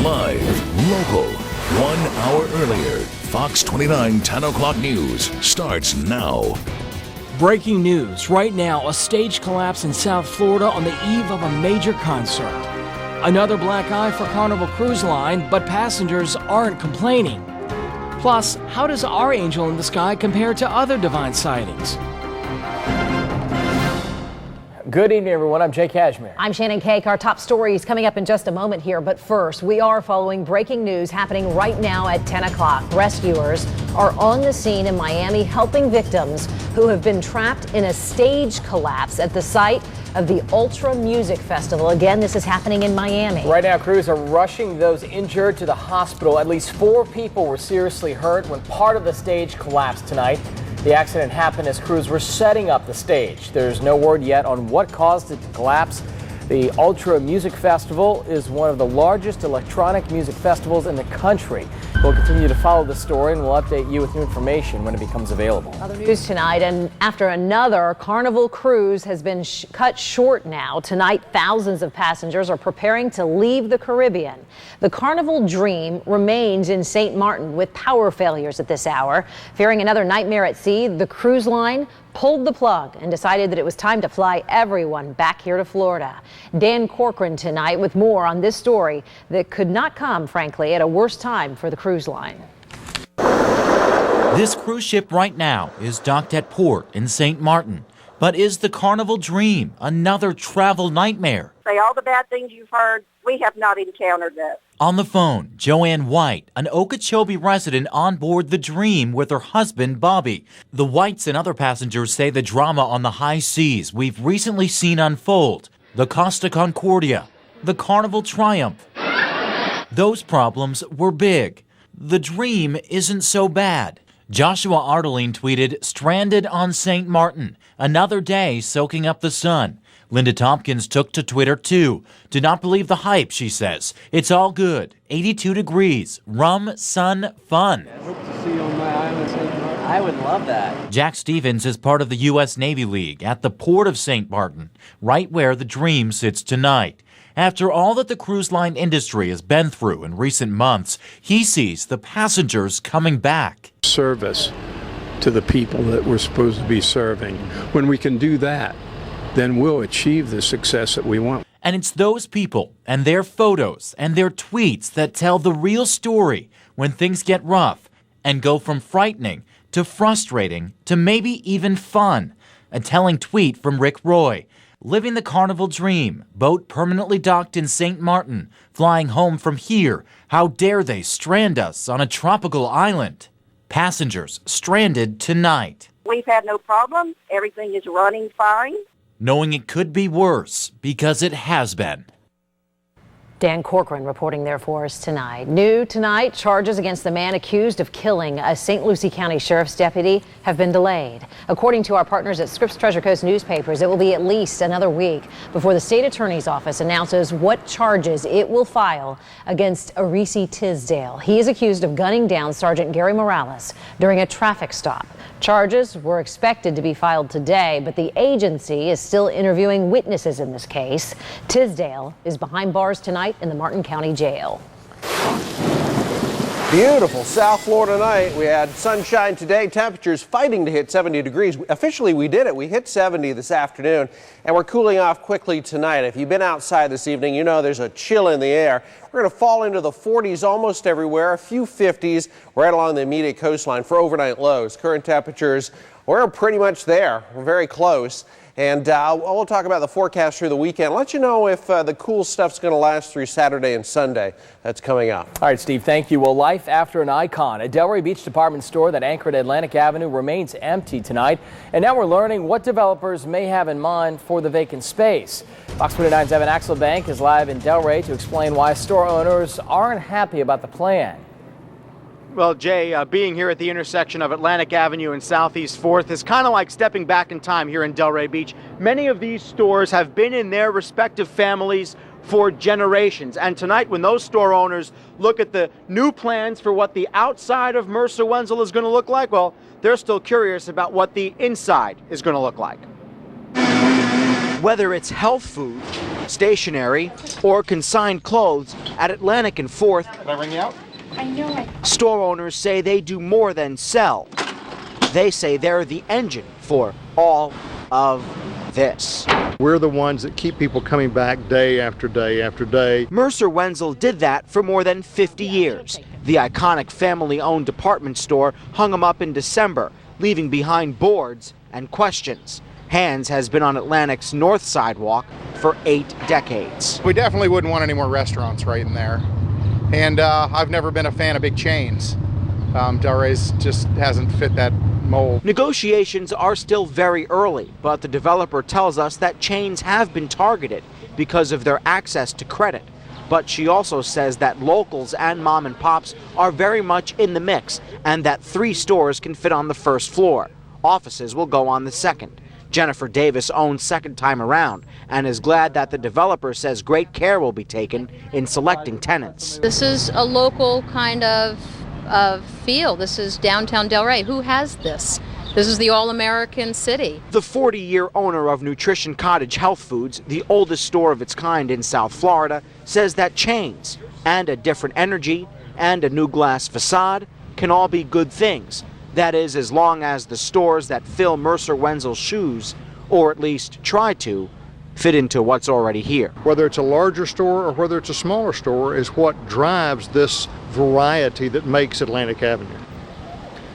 Live, local, 1 hour earlier. Fox 29 10 o'clock news starts now. Breaking news right now, a stage collapse in South Florida on the eve of a major concert. Another black eye for Carnival Cruise Line, but passengers aren't complaining. Plus, how does our angel in the sky compare to other divine sightings? Good evening, everyone. I'm Jay Cashmere. I'm Shannon Cake. Our top stories coming up in just a moment here. But first, we are following breaking news happening right now at 10 o'clock. Rescuers are on the scene in Miami helping victims who have been trapped in a stage collapse at the site of the Ultra Music Festival. Again, this is happening in Miami. Right now, crews are rushing those injured to the hospital. At least 4 people were seriously hurt when part of the stage collapsed tonight. The accident happened as crews were setting up the stage. There's no word yet on what caused it to collapse. The Ultra Music Festival is one of the largest electronic music festivals in the country. We'll continue to follow the story and we'll update you with new information when it becomes available. Other news tonight, and after another Carnival cruise has been cut short now, tonight thousands of passengers are preparing to leave the Caribbean. The Carnival Dream remains in St. Martin with power failures at this hour. Fearing another nightmare at sea, the cruise line pulled the plug and decided that it was time to fly everyone back here to Florida. Dan Corcoran tonight with more on this story that could not come, frankly, at a worse time for the cruise line. This cruise ship right now is docked at port in St. Martin. But is the Carnival Dream another travel nightmare? Say all the bad things you've heard, we have not encountered that. On the phone, Joanne White, an Okeechobee resident on board the Dream with her husband, Bobby. The Whites and other passengers say the drama on the high seas we've recently seen unfold, the Costa Concordia, the Carnival Triumph, those problems were big. The Dream isn't so bad. Joshua Ardeline tweeted, "Stranded on St. Martin, another day soaking up the sun." Linda Tompkins took to Twitter, too. "Do not believe the hype," she says. "It's all good. 82 degrees. Rum, sun, fun." I hope to see you on my island, St. Martin. I would love that. Jack Stevens is part of the U.S. Navy League at the port of St. Martin, right where the Dream sits tonight. After all that the cruise line industry has been through in recent months, he sees the passengers coming back. Service to the people that we're supposed to be serving. When we can do that, then we'll achieve the success that we want. And it's those people and their photos and their tweets that tell the real story when things get rough and go from frightening to frustrating to maybe even fun. A telling tweet from Rick Roy. "Living the Carnival Dream, boat permanently docked in St. Martin, flying home from here. How dare they strand us on a tropical island?" Passengers stranded tonight. We've had no problem. Everything is running fine. Knowing it could be worse because it has been. Dan Corcoran reporting there for us tonight. New tonight, charges against the man accused of killing a St. Lucie County Sheriff's deputy have been delayed. According to our partners at Scripps Treasure Coast newspapers, it will be at least another week before the state attorney's office announces what charges it will file against Arisi Tisdale. He is accused of gunning down Sergeant Gary Morales during a traffic stop. Charges were expected to be filed today, but the agency is still interviewing witnesses in this case. Tisdale is behind bars tonight in the Martin County Jail. Beautiful South Florida night. We had sunshine today, temperatures fighting to hit 70 degrees. Officially, we did it. We hit 70 this afternoon, and we're cooling off quickly tonight. If you've been outside this evening, you know there's a chill in the air. We're going to fall into the 40s almost everywhere, a few 50s right along the immediate coastline for overnight lows. Current temperatures, we're pretty much there. We're very close. And we'll talk about the forecast through the weekend. Let you know if the cool stuff's going to last through Saturday and Sunday. That's coming up. All right, Steve, thank you. Well, life after an icon. A Delray Beach department store that anchored Atlantic Avenue remains empty tonight. And now we're learning what developers may have in mind for the vacant space. Fox 29's Evan Axelbank is live in Delray to explain why store owners aren't happy about the plan. Well, Jay, being here at the intersection of Atlantic Avenue and Southeast 4th is kind of like stepping back in time here in Delray Beach. Many of these stores have been in their respective families for generations. And tonight, when those store owners look at the new plans for what the outside of Mercer Wenzel is going to look like, well, they're still curious about what the inside is going to look like. Whether it's health food stationery, or consigned clothes at Atlantic and 4th. Can I ring you out? Store owners say they do more than sell. They say they're the engine for all of this. We're the ones that keep people coming back day after day after day. Mercer Wenzel did that for more than 50 years. The iconic family-owned department store hung him up in December, leaving behind boards and questions. Hands has been on Atlantic's north sidewalk for 8 decades. We definitely wouldn't want any more restaurants right in there. And I've never been a fan of big chains. Delray's just hasn't fit that mold. Negotiations are still very early, but the developer tells us that chains have been targeted because of their access to credit. But she also says that locals and mom and pops are very much in the mix and that 3 stores can fit on the first floor. Offices will go on the second. Jennifer Davis owns second time around and is glad that the developer says great care will be taken in selecting tenants. This is a local kind of feel. This is downtown Delray. Who has this? This is the all-American city. The 40-year owner of Nutrition Cottage Health Foods, the oldest store of its kind in South Florida, says that chains and a different energy and a new glass facade can all be good things. That is, as long as the stores that fill Mercer Wenzel's shoes, or at least try to, fit into what's already here. Whether it's a larger store or whether it's a smaller store is what drives this variety that makes Atlantic Avenue.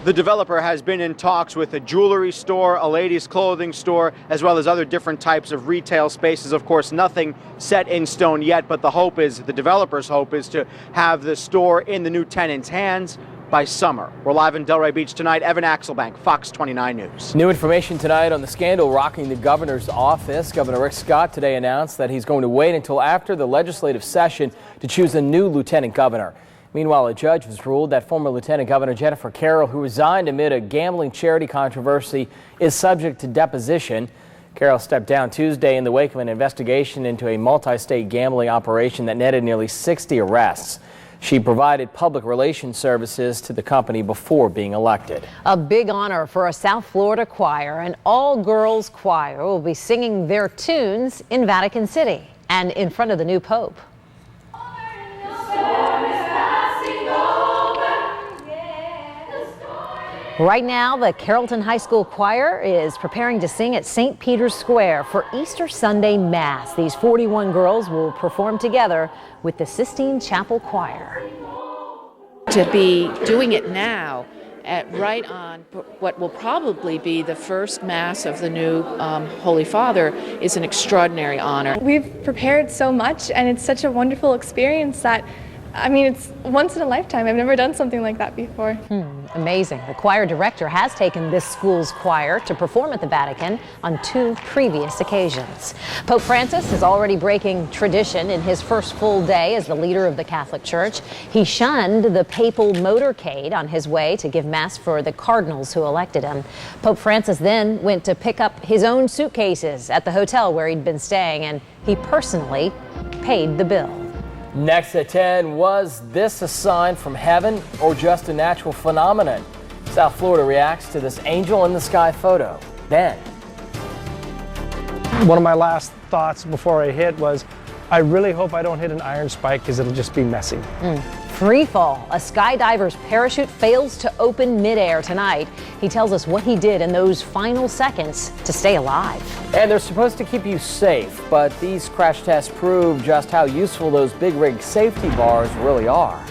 The developer has been in talks with a jewelry store, a ladies' clothing store, as well as other different types of retail spaces. Of course, nothing set in stone yet, but the developer's hope is to have the store in the new tenant's hands by summer. We're live in Delray Beach tonight. Evan Axelbank, Fox 29 News. New information tonight on the scandal rocking the governor's office. Governor Rick Scott today announced that he's going to wait until after the legislative session to choose a new lieutenant governor. Meanwhile, a judge has ruled that former Lieutenant Governor Jennifer Carroll, who resigned amid a gambling charity controversy, is subject to deposition. Carroll stepped down Tuesday in the wake of an investigation into a multi-state gambling operation that netted nearly 60 arrests. She provided public relations services to the company before being elected. A big honor for a South Florida choir. An all-girls choir will be singing their tunes in Vatican City and in front of the new Pope. Right now, the Carrollton High School Choir is preparing to sing at St. Peter's Square for Easter Sunday Mass. These 41 girls will perform together with the Sistine Chapel Choir. To be doing it now, right on what will probably be the first Mass of the new Holy Father, is an extraordinary honor. We've prepared so much, and it's such a wonderful experience that, I mean, it's once in a lifetime. I've never done something like that before. Amazing. The choir director has taken this school's choir to perform at the Vatican on 2 previous occasions. Pope Francis is already breaking tradition in his first full day as the leader of the Catholic Church. He shunned the papal motorcade on his way to give Mass for the cardinals who elected him. Pope Francis then went to pick up his own suitcases at the hotel where he'd been staying, and he personally paid the bill. Next at 10, was this a sign from heaven or just a natural phenomenon? South Florida reacts to this angel in the sky photo. Then, one of my last thoughts before I hit was, I really hope I don't hit an iron spike because it'll just be messy. Free fall. A skydiver's parachute fails to open midair tonight. He tells us what he did in those final seconds to stay alive. And they're supposed to keep you safe, but these crash tests prove just how useful those big rig safety bars really are.